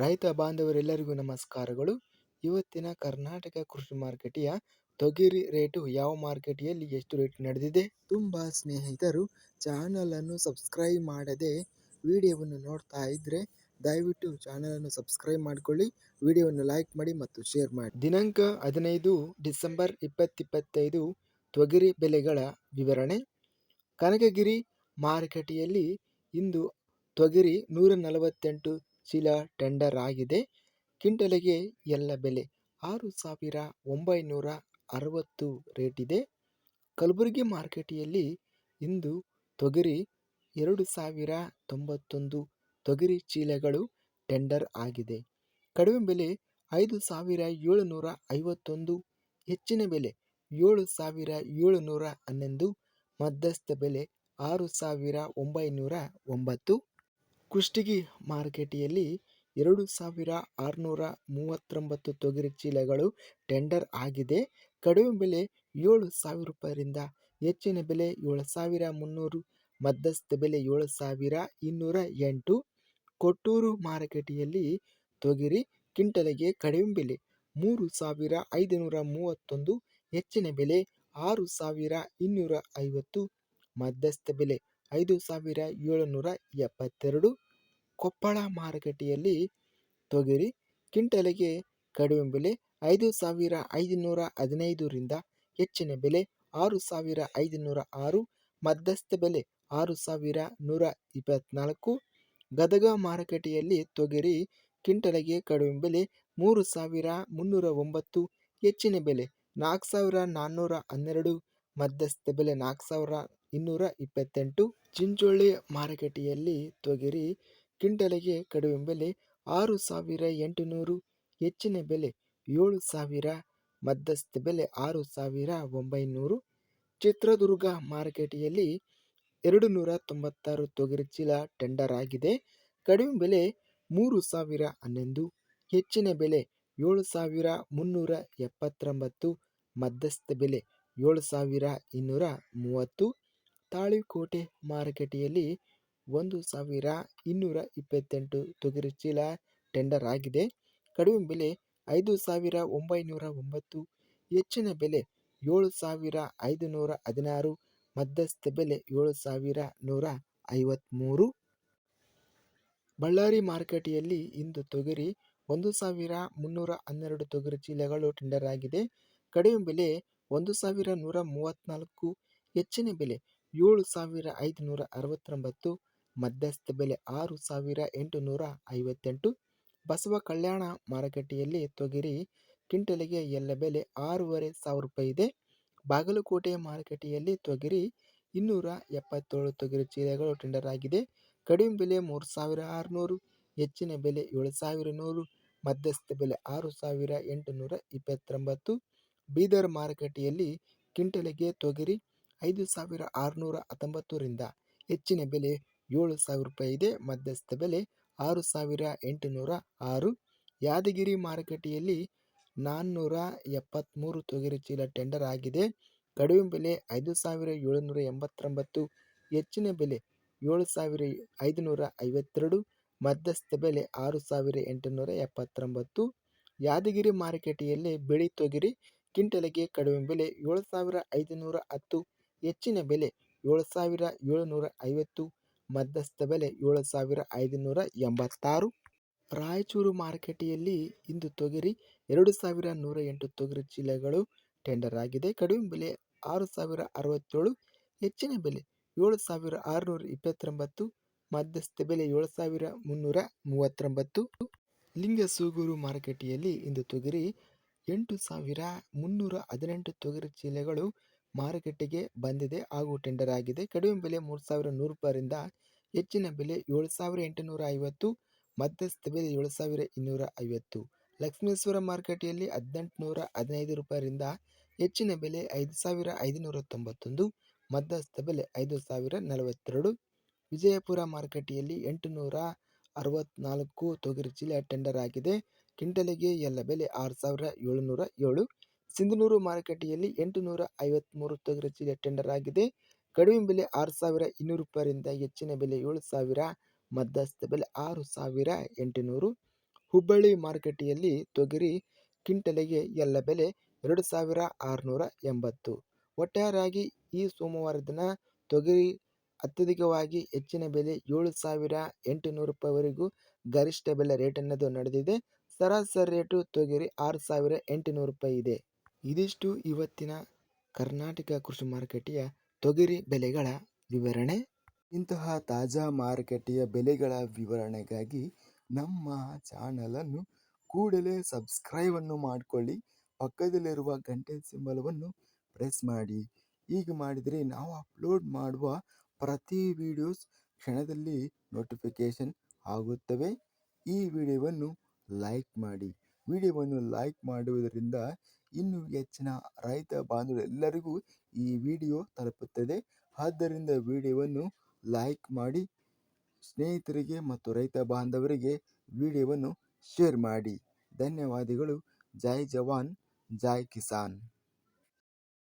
ರೈತ ಬಾಂಧವರೆಲ್ಲರಿಗೂ ನಮಸ್ಕಾರಗಳು. ಇವತ್ತಿನ ಕರ್ನಾಟಕ ಕೃಷಿ ಮಾರುಕಟ್ಟೆಯ ತೊಗರಿ ರೇಟು ಯಾವ ಮಾರುಕಟ್ಟೆಯಲ್ಲಿ ಎಷ್ಟು ರೇಟ್ ನಡೆದಿದೆ? ತುಂಬ ಸ್ನೇಹಿತರು ಚಾನಲನ್ನು ಸಬ್ಸ್ಕ್ರೈಬ್ ಮಾಡದೆ ವಿಡಿಯೋವನ್ನು ನೋಡ್ತಾ ಇದ್ರೆ ದಯವಿಟ್ಟು ಚಾನಲನ್ನು ಸಬ್ಸ್ಕ್ರೈಬ್ ಮಾಡಿಕೊಳ್ಳಿ, ವಿಡಿಯೋವನ್ನು ಲೈಕ್ ಮಾಡಿ ಮತ್ತು ಶೇರ್ ಮಾಡಿ. ದಿನಾಂಕ 15 ಡಿಸೆಂಬರ್ 2025 ತೊಗರಿ ಬೆಲೆಗಳ ವಿವರಣೆ. ಕನಕಗಿರಿ ಮಾರುಕಟ್ಟೆಯಲ್ಲಿ ಇಂದು ತೊಗರಿ 148 ಚೀಲ ಟೆಂಡರ್ ಆಗಿದೆ. ಕ್ವಿಂಟಲಿಗೆ ಎಲ್ಲ ಬೆಲೆ 6,960 ರೇಟ್ ಇದೆ. ಕಲಬುರಗಿ ಮಾರುಕಟ್ಟೆಯಲ್ಲಿ ಇಂದು ತೊಗರಿ 2,091 ತೊಗರಿ ಚೀಲಗಳು ಟೆಂಡರ್ ಆಗಿದೆ. ಕಡಿಮೆ ಬೆಲೆ 5,751, ಹೆಚ್ಚಿನ ಬೆಲೆ 7,711, ಮಧ್ಯಸ್ಥ ಬೆಲೆ 6,909. ಕುಷ್ಟಗಿ ಮಾರುಕಟ್ಟೆಯಲ್ಲಿ 2,639 ತೊಗರಿ ಚೀಲಗಳು ಟೆಂಡರ್ ಆಗಿದೆ. ಕಡಿಮೆ ಬೆಲೆ 7,000 ರೂಪಾಯಿಯಿಂದ ಹೆಚ್ಚಿನ ಬೆಲೆ 7,300, ಮಧ್ಯಸ್ಥ ಬೆಲೆ 7,208. ಕೊಟ್ಟೂರು ಮಾರುಕಟ್ಟೆಯಲ್ಲಿ ತೊಗರಿ ಕ್ವಿಂಟಲಿಗೆ ಕಡಿಮೆ ಬೆಲೆ 3,531, ಹೆಚ್ಚಿನ ಬೆಲೆ 6,250, ಮಧ್ಯಸ್ಥ ಬೆಲೆ 5,772. ಕೊಪ್ಪಳ ಮಾರುಕಟ್ಟೆಯಲ್ಲಿ ತೊಗರಿ ಕ್ವಿಂಟಲಿಗೆ ಕಡಿಮೆ ಬೆಲೆ 5,515 ರಿಂದ ಹೆಚ್ಚಿನ ಬೆಲೆ 6,506, ಮಧ್ಯಸ್ಥ ಬೆಲೆ 6,124. ಗದಗ ಮಾರುಕಟ್ಟೆಯಲ್ಲಿ ತೊಗರಿ ಕ್ವಿಂಟಲಿಗೆ ಕಡಿಮೆ ಬೆಲೆ 3,309, ಹೆಚ್ಚಿನ ಬೆಲೆ 4,412, ಮಧ್ಯಸ್ಥ ಬೆಲೆ 4,228. ಚಿಂಚೋಳಿ ಮಾರುಕಟ್ಟೆಯಲ್ಲಿ ತೊಗರಿ ಕ್ವಿಂಟಲಿಗೆ ಕಡಿಮೆ ಬೆಲೆ 6,800, ಹೆಚ್ಚಿನ ಬೆಲೆ 7,000, ಮಧ್ಯಸ್ಥ ಬೆಲೆ 6,900. ಚಿತ್ರದುರ್ಗ ಮಾರುಕಟ್ಟೆಯಲ್ಲಿ 296 ತೊಗರಿ ಚೀಲ ಟೆಂಡರ್ ಆಗಿದೆ. ಕಡಿಮೆ ಬೆಲೆ 3,011, ಹೆಚ್ಚಿನ ಬೆಲೆ 7,379, ಮಧ್ಯಸ್ಥ ಬೆಲೆ 7,230. ತಾಳಿಕೋಟೆ ಮಾರುಕಟ್ಟೆಯಲ್ಲಿ 1,228 ತೊಗರಿ ಚೀಲ ಟೆಂಡರ್ ಆಗಿದೆ. ಕಡಿಮೆ ಬೆಲೆ 5,909, ಹೆಚ್ಚಿನ ಬೆಲೆ 7,516, ಮಧ್ಯಸ್ಥ ಬೆಲೆ 7,153. ಬಳ್ಳಾರಿ ಮಾರುಕಟ್ಟೆಯಲ್ಲಿ ಇಂದು ತೊಗರಿ 1,312 ತೊಗರಿ ಚೀಲಗಳು ಟೆಂಡರ್ ಆಗಿದೆ. ಕಡಿಮೆ ಬೆಲೆ 1,134, ಹೆಚ್ಚಿನ ಬೆಲೆ 7,569, ಮಧ್ಯಸ್ಥ ಬೆಲೆ 6,858. ಬಸವ ಕಲ್ಯಾಣ ಮಾರುಕಟ್ಟೆಯಲ್ಲಿ ತೊಗರಿ ಕ್ವಿಂಟಲಿಗೆ ಎಲ್ಲ ಬೆಲೆ 6,500 ರೂಪಾಯಿ ಇದೆ. ಬಾಗಲಕೋಟೆ ಮಾರುಕಟ್ಟೆಯಲ್ಲಿ ತೊಗರಿ 277 ತೊಗರಿ ಚೀಲಗಳು ಟೆಂಡರ್ ಆಗಿದೆ. ಕಡಿಮೆ ಬೆಲೆ 3,600, ಹೆಚ್ಚಿನ ಬೆಲೆ 7,100, ಮಧ್ಯಸ್ಥ ಬೆಲೆ 6,829. ಬೀದರ್ ಮಾರುಕಟ್ಟೆಯಲ್ಲಿ ಕ್ವಿಂಟಲಿಗೆ ತೊಗರಿ 5,619 ರಿಂದ ಹೆಚ್ಚಿನ ಬೆಲೆ 7,000 ರೂಪಾಯಿ ಇದೆ. ಮಧ್ಯಸ್ಥ ಬೆಲೆ 6,806. ಯಾದಗಿರಿ ಮಾರುಕಟ್ಟೆಯಲ್ಲಿ 473 ತೊಗರಿ ಚೀಲ ಟೆಂಡರ್ ಆಗಿದೆ. ಕಡಿಮೆ ಬೆಲೆ 5,789, ಹೆಚ್ಚಿನ ಬೆಲೆ 7,552, ಮಧ್ಯಸ್ಥ ಬೆಲೆ 6,879. ಯಾದಗಿರಿ ಮಾರುಕಟ್ಟೆಯಲ್ಲಿ ಬಿಳಿ ತೊಗರಿ ಕ್ವಿಂಟಲಿಗೆ ಕಡಿಮೆ ಬೆಲೆ 7,510, ಹೆಚ್ಚಿನ ಬೆಲೆ 7,750, ಮಧ್ಯಸ್ಥ ಬೆಲೆ 7,586. ರಾಯಚೂರು ಮಾರುಕಟ್ಟೆಯಲ್ಲಿ ಇಂದು ತೊಗರಿ 2,108 ತೊಗರಿ ಚೀಲಗಳು ಟೆಂಡರ್ ಆಗಿದೆ. ಕಡಿಮೆ ಬೆಲೆ 6,067, ಹೆಚ್ಚಿನ ಬೆಲೆ 7,629, ಮಧ್ಯಸ್ಥ ಬೆಲೆ 7,339. ಲಿಂಗಸೂಗೂರು ಮಾರುಕಟ್ಟೆಯಲ್ಲಿ ಇಂದು ತೊಗರಿ 8,318 ತೊಗರಿ ಚೀಲಗಳು ಮಾರುಕಟ್ಟೆಗೆ ಬಂದಿದೆ ಹಾಗೂ ಟೆಂಡರ್ ಆಗಿದೆ. ಕಡಿಮೆ ಬೆಲೆ 3,100 ರೂಪಾಯಿಯಿಂದ ಹೆಚ್ಚಿನ ಬೆಲೆ 7,850, ಮಧ್ಯಸ್ಥ ಬೆಲೆ 7,250. ಲಕ್ಷ್ಮೇಶ್ವರ ಮಾರುಕಟ್ಟೆಯಲ್ಲಿ 1,815 ರೂಪಾಯಿರಿಂದ ಹೆಚ್ಚಿನ ಬೆಲೆ 5,591, ಮಧ್ಯಸ್ಥ ಬೆಲೆ 5,042. ವಿಜಯಪುರ ಮಾರುಕಟ್ಟೆಯಲ್ಲಿ 864 ತೊಗರಿ ಚೀಲ ಟೆಂಡರ್ ಆಗಿದೆ. ಕ್ವಿಂಟಲಿಗೆ ಎಲ್ಲ ಬೆಲೆ 6,707. ಸಿಂಧನೂರು ಮಾರುಕಟ್ಟೆಯಲ್ಲಿ 853 ತೊಗರಿ ಚೀಲ ಟೆಂಡರ್ ಆಗಿದೆ. ಕಡಿಮೆ ಬೆಲೆ 6,200 ರೂಪಾಯಿರಿಂದ ಹೆಚ್ಚಿನ ಬೆಲೆ 7,000, ಮಧ್ಯಸ್ಥ ಬೆಲೆ 6,800. ಹುಬ್ಬಳ್ಳಿ ಮಾರುಕಟ್ಟೆಯಲ್ಲಿ ತೊಗರಿ ಕ್ವಿಂಟಲಿಗೆ ಎಲ್ಲ ಬೆಲೆ 2,680. ಒಟ್ಟಾರೆಯಾಗಿ ಈ ಸೋಮವಾರ ದಿನ ತೊಗರಿ ಅತ್ಯಧಿಕವಾಗಿ ಹೆಚ್ಚಿನ ಬೆಲೆ 7,800 ರೂಪಾಯಿವರೆಗೂ ಗರಿಷ್ಠ ಬೆಲೆ ರೇಟ್ ಅನ್ನೋದು ನಡೆದಿದೆ. ಸರಾಸರಿ ರೇಟು ತೊಗರಿ 6,800 ರೂಪಾಯಿ ಇದೆ. ಇದಿಷ್ಟು ಇವತ್ತಿನ ಕರ್ನಾಟಕ ಕೃಷಿ ಮಾರುಕಟ್ಟೆಯ ತೊಗರಿ ಬೆಲೆಗಳ ವಿವರಣೆ. ಇಂತಹ ತಾಜಾ ಮಾರುಕಟ್ಟೆಯ ಬೆಲೆಗಳ ವಿವರಣೆಗಾಗಿ ನಮ್ಮ ಚಾನಲನ್ನು ಕೂಡಲೇ ಸಬ್ಸ್ಕ್ರೈಬನ್ನು ಮಾಡಿಕೊಳ್ಳಿ. ಪಕ್ಕದಲ್ಲಿರುವ ಗಂಟೆ ಸಿಂಬಲವನ್ನು ಪ್ರೆಸ್ ಮಾಡಿ. ಹೀಗೆ ಮಾಡಿದರೆ ನಾವು ಅಪ್ಲೋಡ್ ಮಾಡುವ ಪ್ರತಿ ವಿಡಿಯೋಸ್ ಕ್ಷಣದಲ್ಲಿ ನೋಟಿಫಿಕೇಶನ್ ಆಗುತ್ತವೆ. ಈ ವಿಡಿಯೋವನ್ನು ಲೈಕ್ ಮಾಡಿ. ವಿಡಿಯೋವನ್ನು ಲೈಕ್ ಮಾಡುವುದರಿಂದ ಇನ್ನೂ ಹೆಚ್ಚಿನ ರೈತ ಬಾಂಧವರೆಲ್ಲರಿಗೂ ಈ ವಿಡಿಯೋ ತಲುಪುತ್ತದೆ. ಆದ್ದರಿಂದ ವಿಡಿಯೋವನ್ನು ಲೈಕ್ ಮಾಡಿ, ಸ್ನೇಹಿತರಿಗೆ ಮತ್ತು ರೈತ ಬಾಂಧವರಿಗೆ ವಿಡಿಯೋವನ್ನು ಶೇರ್ ಮಾಡಿ. ಧನ್ಯವಾದಗಳು. ಜೈ ಜವಾನ್, ಜೈ ಕಿಸಾನ್.